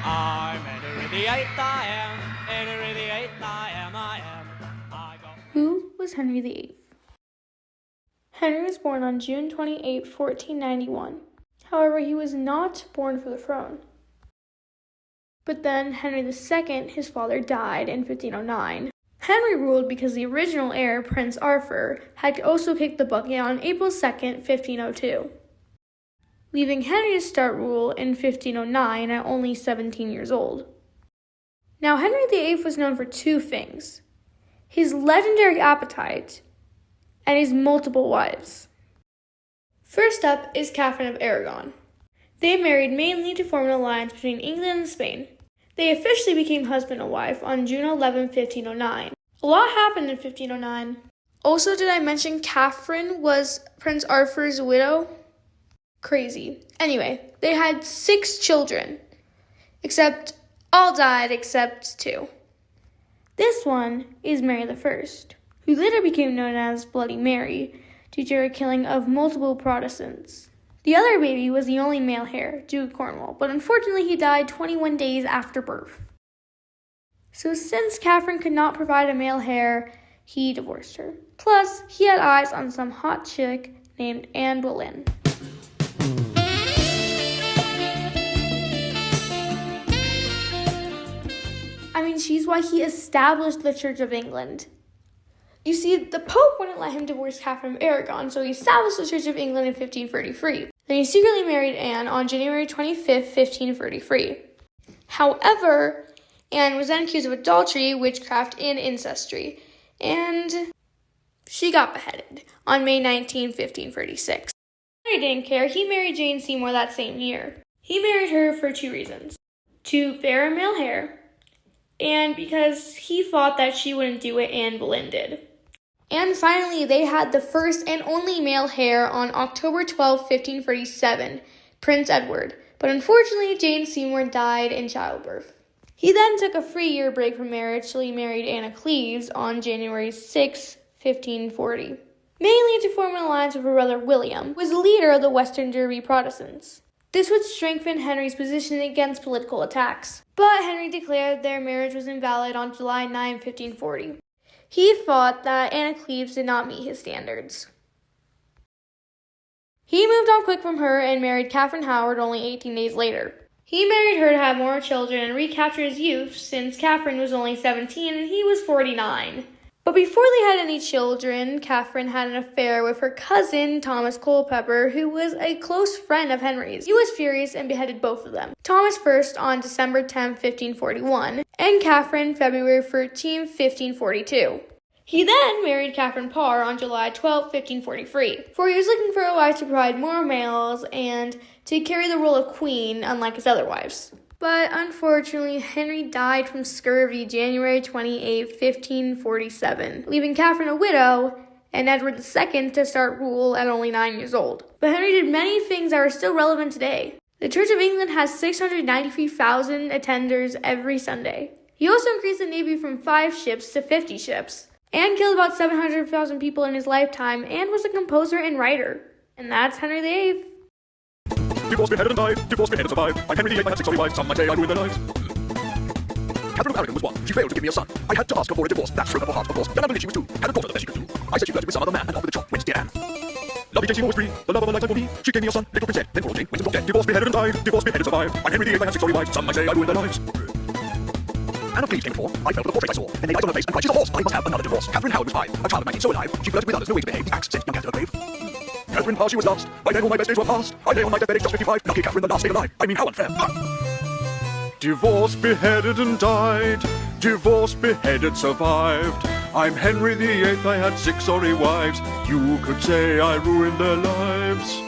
I'm Henry the Eighth, I am. Henry the Eighth, I am. Who was Henry VIII? Henry was born on June 28, 1491. However, he was not born for the throne. But then Henry II, his father, died in 1509. Henry ruled because the original heir, Prince Arthur, had also kicked the bucket on April 2nd, 1502, leaving Henry to start rule in 1509 at only 17 years old. Now, Henry VIII was known for two things: his legendary appetite and his multiple wives. First up is Catherine of Aragon. They married mainly to form an alliance between England and Spain. They officially became husband and wife on June 11, 1509. A lot happened in 1509. Also, did I mention Catherine was Prince Arthur's widow? Crazy. Anyway, they had 6 children, all died except 2. This one is Mary I, who later became known as Bloody Mary due to her killing of multiple Protestants. The other baby was the only male heir, Duke Cornwall, but unfortunately he died 21 days after birth. So since Catherine could not provide a male heir, he divorced her. Plus, he had eyes on some hot chick named Anne Boleyn. She's why he established the Church of England. You see, the Pope wouldn't let him divorce Catherine of Aragon, so he established the Church of England in 1533. Then he secretly married Anne on January 25th, 1533. However, Anne was then accused of adultery, witchcraft, and incestry, and she got beheaded on May 19, 1536. Henry didn't care. He married Jane Seymour that same year. He married her for 2 reasons: to bear a male heir, and because he thought that she wouldn't do what Anne Boleyn did. And finally, they had the first and only male heir on October 12, 1537, Prince Edward. But unfortunately, Jane Seymour died in childbirth. He then took a 3-year break from marriage till he married Anna Cleves on January 6, 1540, mainly to form an alliance with her brother William, who was the leader of the Western Derby Protestants. This would strengthen Henry's position against political attacks. But Henry declared their marriage was invalid on July 9, 1540. He thought that Anna Cleves did not meet his standards. He moved on quick from her and married Catherine Howard only 18 days later. He married her to have more children and recapture his youth, since Catherine was only 17 and he was 49. But before they had any children, Catherine had an affair with her cousin, Thomas Culpeper, who was a close friend of Henry's. He was furious and beheaded both of them. Thomas first on December 10, 1541, and Catherine February 13, 1542. He then married Catherine Parr on July 12, 1543, for he was looking for a wife to provide more males and to carry the role of queen, unlike his other wives. But unfortunately, Henry died from scurvy January 28, 1547, leaving Catherine a widow and Edward II to start rule at only 9 years old. But Henry did many things that are still relevant today. The Church of England has 693,000 attenders every Sunday. He also increased the Navy from 5 ships to 50 ships, and killed about 700,000 people in his lifetime, and was a composer and writer. And that's Henry VIII. Divorce, beheaded and died. Divorce, beheaded, survived. I'm Henry VIII, I had 6 only wives. Some might say I ruined their lives. Catherine of Aragon was 1. She failed to give me a son. I had to ask her for a divorce. That broke her heart, of course. Then I believed she was 2. Had a daughter the best she could do. I said she flirted with some other man and offered the job. Went to Anne. Lovely Jane Seymour was free. The love of a lifetime for me. She gave me a son. Little Prince Ed. Then poor Jane went to dead. Divorce, beheaded and died. Divorce, beheaded, survived. I'm Henry VIII, I had 6 only wives. Some might say I ruined their lives. Anne of Cleves came before. I fell for the portrait I saw. Then they eyes on her face and cried, she's a horse. I must have another divorce. Catherine Howard was 5. A child of 19, so alive. She flirted with others, no way to behave. The axe sent young Catherine to her grave. Catherine Parr, she was last. By then all my best days were past. I lay on my deathbed age just 55. Lucky Catherine, the last day alive. I mean, how unfair. Divorce, beheaded and died. Divorce, beheaded, survived. I'm Henry VIII, I had 6 sorry wives. You could say I ruined their lives.